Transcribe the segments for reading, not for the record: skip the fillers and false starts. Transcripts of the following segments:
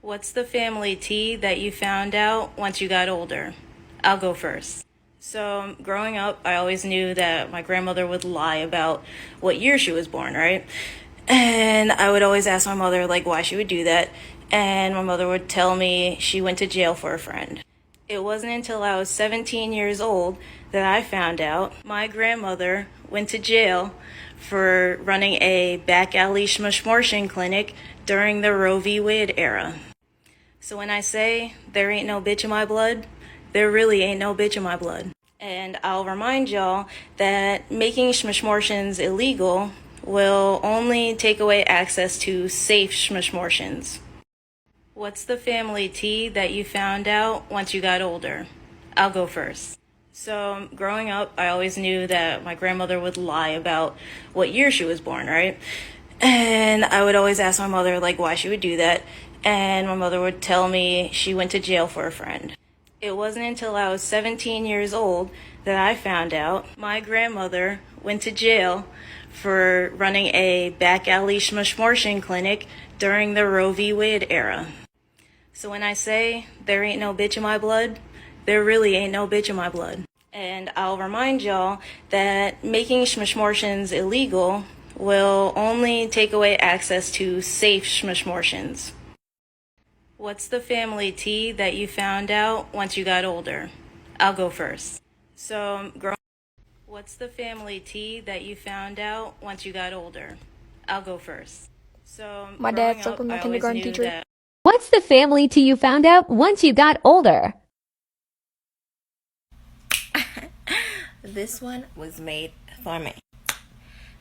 What's the family tea that you found out once you got older? I'll go first. So, growing up, I always knew that my grandmother would lie about what year she was born, right? And I would always ask my mother, like, why she would do that. And my mother would tell me she went to jail for a friend. It wasn't until I was 17 years old that I found out my grandmother went to jail for running a back alley schmishmorshin clinic during the Roe v. Wade era. So when I say there ain't no bitch in my blood, there really ain't no bitch in my blood. And I'll remind y'all that making schmishmorshins illegal will only take away access to safe schmishmorshins. What's the family tea that you found out once you got older? I'll go first. So, growing up, I always knew that my grandmother would lie about what year she was born, right? And I would always ask my mother, like, why she would do that. And my mother would tell me she went to jail for a friend. It wasn't until I was 17 years old that I found out my grandmother went to jail for running a back alley schmishmorshin clinic during the Roe v. Wade era. So when I say there ain't no bitch in my blood, there really ain't no bitch in my blood. And I'll remind y'all that making schmishmorshins illegal will only take away access to safe schmishmorshins. What's the family tea that you found out once you got older? I'll go first. So, what's the family tea that you found out once you got older? I'll go first. So, My dad's like my kindergarten teacher. What's the family tea you found out once you got older? This one was made for me.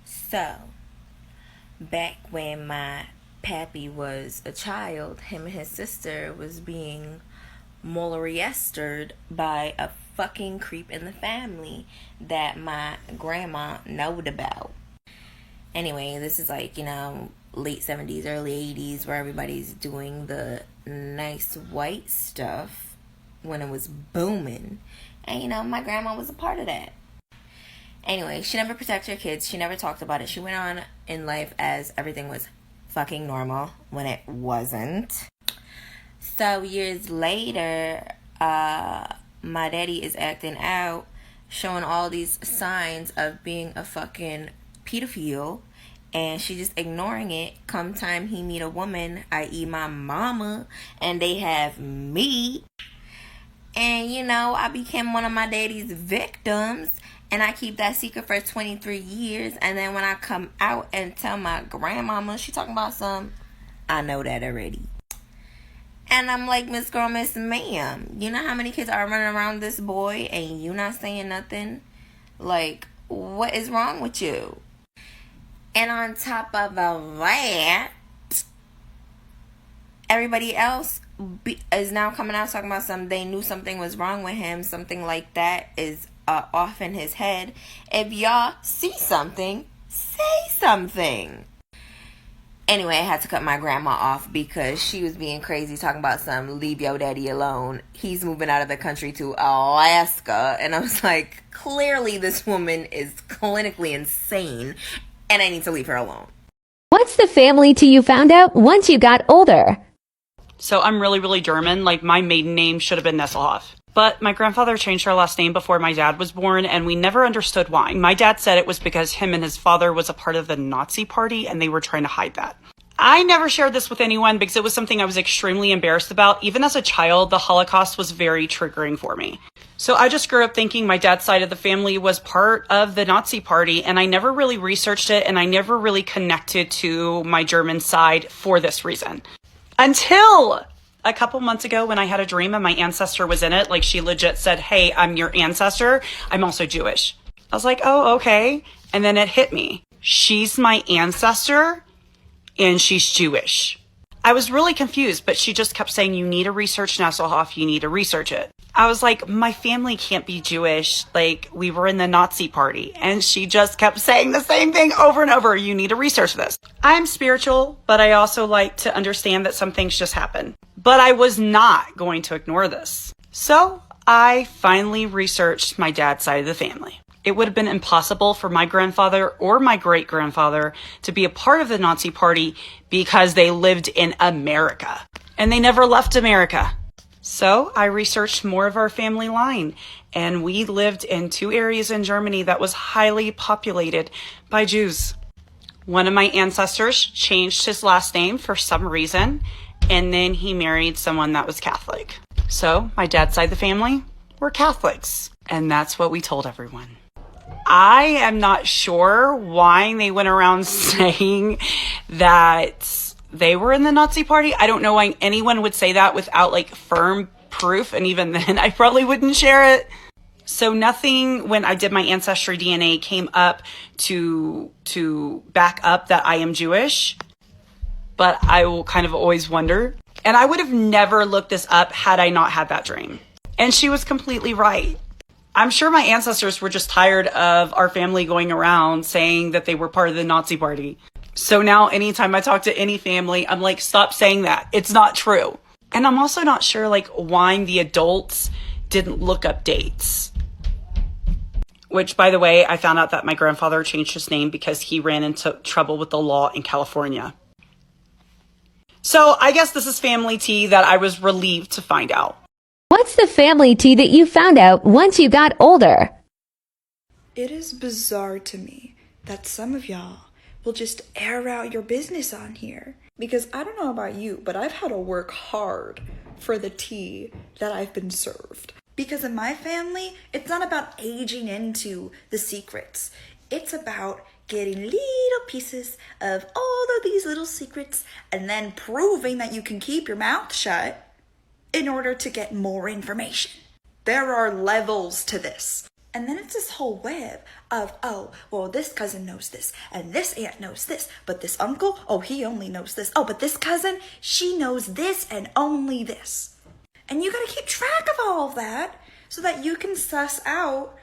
So, back when my pappy was a child, him and his sister was being molestered by a fucking creep in the family that my grandma knowed about. Anyway, this is like, late 70s, early 80s, where everybody's doing the nice white stuff when it was booming. And, my grandma was a part of that. Anyway, she never protected her kids. She never talked about it. She went on in life as everything was fucking normal when it wasn't. So years later, my daddy is acting out, showing all these signs of being a fucking pedophile, and she just ignoring it. Come time he meet a woman, i.e. my mama, and they have me. And I became one of my daddy's victims, and I keep that secret for 23 years. And then when I come out and tell my grandmama, she talking about I know that already. And I'm like, Miss Girl, Miss Ma'am, you know how many kids are running around this boy and you not saying nothing? Like, what is wrong with you? And on top of that, everybody else is now coming out talking about they knew something was wrong with him. Something like that is off in his head. If y'all see something, say something. Anyway, I had to cut my grandma off because she was being crazy, talking about leave your daddy alone. He's moving out of the country to Alaska. And I was like, clearly this woman is clinically insane and I need to leave her alone. What's the family tea you found out once you got older? So I'm really, really German. Like, my maiden name should have been Nesselhoff. But my grandfather changed our last name before my dad was born, and we never understood why. My dad said it was because him and his father was a part of the Nazi Party, and they were trying to hide that. I never shared this with anyone because it was something I was extremely embarrassed about. Even as a child, the Holocaust was very triggering for me. So I just grew up thinking my dad's side of the family was part of the Nazi Party, and I never really researched it, and I never really connected to my German side for this reason. Until a couple months ago when I had a dream and my ancestor was in it. Like, she legit said, hey, I'm your ancestor. I'm also Jewish. I was like, oh, okay. And then it hit me. She's my ancestor and she's Jewish. I was really confused, but she just kept saying, you need to research Nesselhoff. You need to research it. I was like, my family can't be Jewish. Like, we were in the Nazi Party. And she just kept saying the same thing over and over. You need to research this. I'm spiritual, but I also like to understand that some things just happen. But I was not going to ignore this. So I finally researched my dad's side of the family. It would have been impossible for my grandfather or my great-grandfather to be a part of the Nazi Party because they lived in America. and they never left America. So I researched more of our family line, and we lived in 2 areas in Germany that was highly populated by Jews. One of my ancestors changed his last name for some reason, and then he married someone that was Catholic. So my dad's side of the family were Catholics, and that's what we told everyone. I am not sure why they went around saying that they were in the Nazi party. I don't know why anyone would say that without like firm proof. And even then I probably wouldn't share it. So nothing when I did my ancestry DNA came up to back up that I am Jewish, but I will kind of always wonder. And I would have never looked this up had I not had that dream. And she was completely right. I'm sure my ancestors were just tired of our family going around saying that they were part of the Nazi party. So now anytime I talk to any family, I'm like, stop saying that. It's not true. And I'm also not sure like why the adults didn't look up dates. Which, by the way, I found out that my grandfather changed his name because he ran into trouble with the law in California. So I guess this is family tea that I was relieved to find out. What's the family tea that you found out once you got older? It is bizarre to me that some of y'all will just air out your business on here. Because I don't know about you, but I've had to work hard for the tea that I've been served. Because in my family, it's not about aging into the secrets. It's about getting little pieces of all of these little secrets and then proving that you can keep your mouth shut in order to get more information. There are levels to this. And then it's this whole web of, oh, well, this cousin knows this, and this aunt knows this, but this uncle, oh, he only knows this. Oh, but this cousin, she knows this and only this. And you gotta keep track of all of that so that you can suss out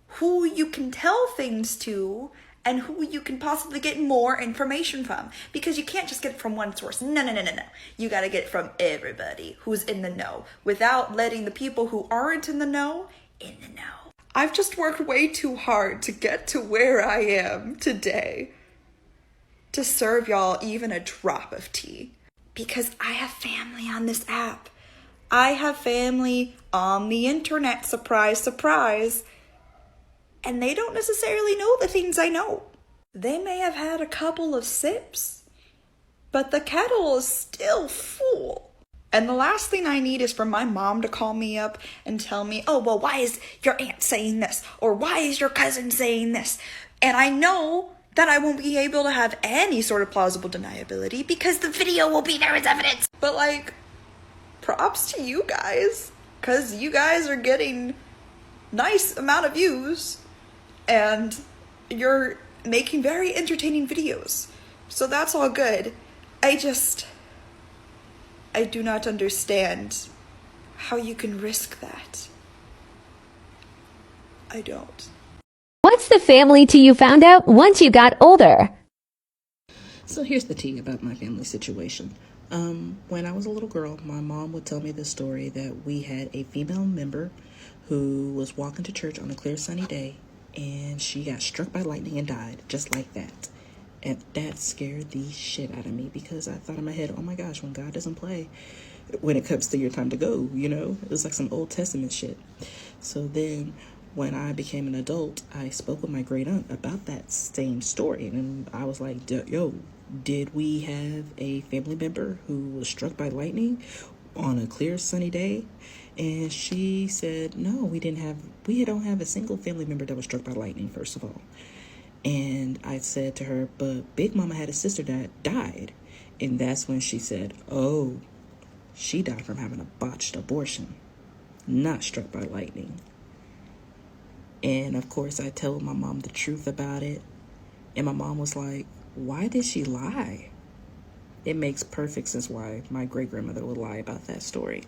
who you can tell things to and who you can possibly get more information from. Because you can't just get it from one source. No. You gotta get it from everybody who's in the know without letting the people who aren't in the know in the know. I've just worked way too hard to get to where I am today to serve y'all even a drop of tea. Because I have family on this app. I have family on the internet, surprise, surprise. And they don't necessarily know the things I know. They may have had a couple of sips, but the kettle is still full. And the last thing I need is for my mom to call me up and tell me, oh, well, why is your aunt saying this? Or why is your cousin saying this? And I know that I won't be able to have any sort of plausible deniability because the video will be there as evidence. But like, props to you guys, because you guys are getting nice amount of views and you're making very entertaining videos. So that's all good. I do not understand how you can risk that. I don't. What's the family tea you found out once you got older? So here's the tea about my family situation. When I was a little girl, my mom would tell me the story that we had a female member who was walking to church on a clear sunny day and she got struck by lightning and died just like that. And that scared the shit out of me because I thought in my head, oh my gosh, when God doesn't play, when it comes to your time to go, you know, it was like some Old Testament shit. So then when I became an adult, I spoke with my great aunt about that same story. And I was like, yo, did we have a family member who was struck by lightning on a clear sunny day? And she said, no, we don't have a single family member that was struck by lightning, first of all. And I said to her, but Big Mama had a sister that died. And that's when she said, oh, she died from having a botched abortion, not struck by lightning. And of course, I told my mom the truth about it. And my mom was like, why did she lie? It makes perfect sense why my great-grandmother would lie about that story.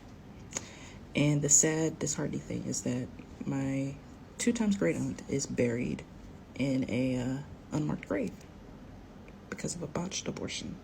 And the sad, disheartening thing is that my 2x great aunt is buried in a unmarked grave because of a botched abortion.